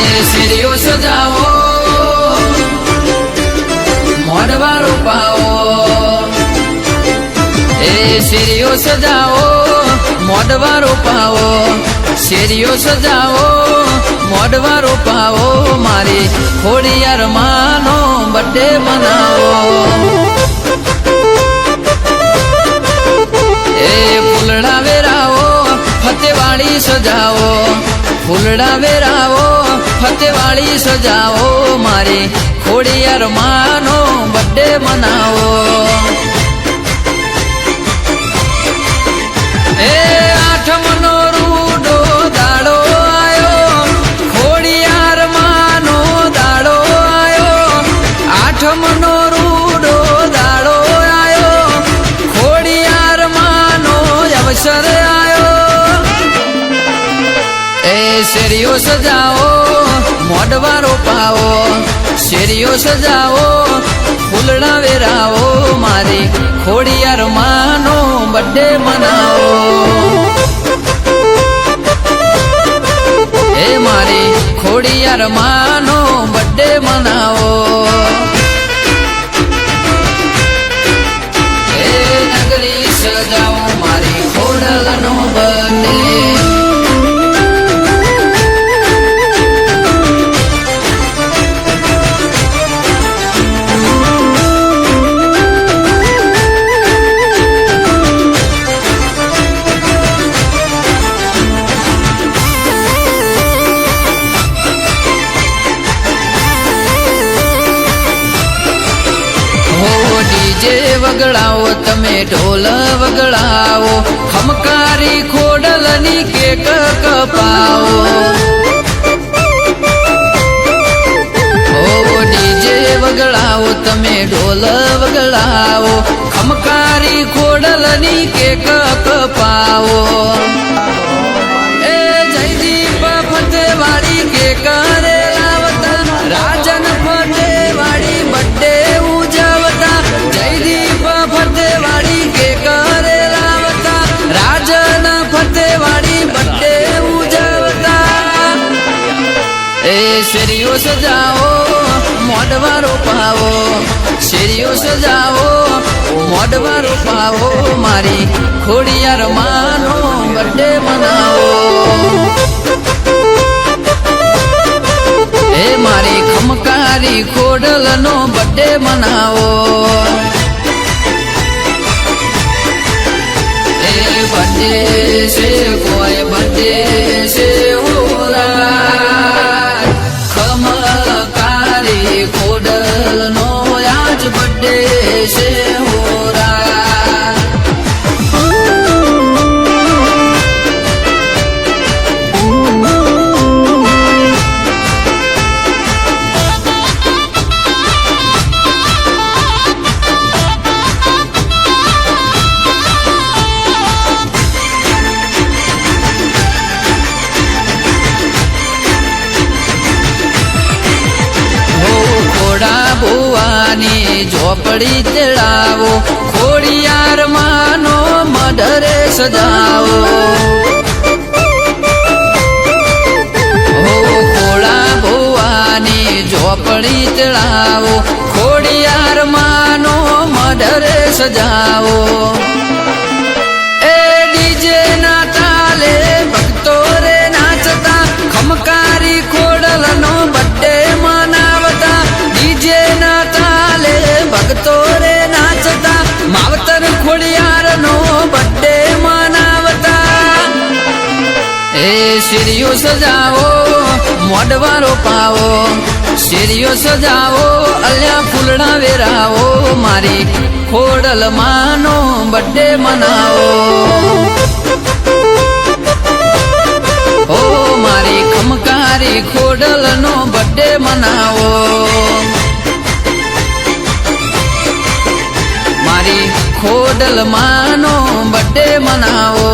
શેરીઓ સજાવો મોઢવા રોપાવો શેરીઓ સજાવો મોઢવા રોપાવો શેરીઓ સજાવો મોઢવા રોપાવો મારી ખોડિયાર માનો બર્થડે મનાવો ફૂલડા વેરાવો ફતેવાળી સજાવો ફૂલડા વેરાવો ફતેવાળી સજાવો મારી ખોડિયાર માનો બર્થડે મનાવો આઠમનો રૂડો દાડો આયો ખોડિયાર માનો દાડો આયો આઠમનો રૂડો દાડો આયો ખોડિયાર માનો અવસર આયો શેરીઓ સજાવો મોઢવા રોપાવો શેરીઓ સજાવો ફૂલડા વેરાવો મારી ખોડિયાર માનો બર્થડે મનાવો મારી ખોડિયાર માનો બર્થડે મનાવો નગરી સજાવો મારી ખોડલનો બર્થડે વગડાવો તમે ઢોલ વગડાવો ખમકારી ખોડલની કેક કપાવો ડીજે વગડાવો તમે ઢોલ વગડાવો ખમકારી ખોડલની કેક કપાવો જયદીપ ફતેવાળી કેક રે લાવતા રાજન ફતેવાળી બર્થડે ઉજવતા જયદીપ ફતેવાળી કેક રે લાવતા રાજન ફતેવાળી બર્થડે ઉજવતા શેરીઓ સજાવો મોઢવા રોપાવો શેરીઓ સજાવો મોઢવા રોપાવો મારી ખોડિયાર માનો બર્થડે મનાવો મારી ખમકારી ખોડલનો બર્થડે મનાવો બર્થડે છે કોઈ બર્થડે છે ખમકારી ખોડલનો આજ બર્થડે છે ઝોપડી તેડાવો ખોડિયાર માનો મઢરે સજાવો ખોડા ભુવાની ઝોપડી તેડાવો ખોડિયાર માનો મઢરે સજાવો ડીજે ના તાલે ભક્તો રે નાચતા ખમકારી ખોડલનો બર્થડે મનાવતા ડીજે ના તાલે ભક્તો રે નાચતા માવતર ખોડિયારનો બર્થડે મનાવતા શેરીઓ સજાવો મોઢવા રોપાવો શેરીઓ સજાવો અલ્યા ફૂલડા વેરાવો મારી ખોડલ માનો બર્થડે મનાવો મારી ખમકારી ખોડલનો બર્થડે મનાવો મારી ખોડલ માનો બર્થડે મનાવો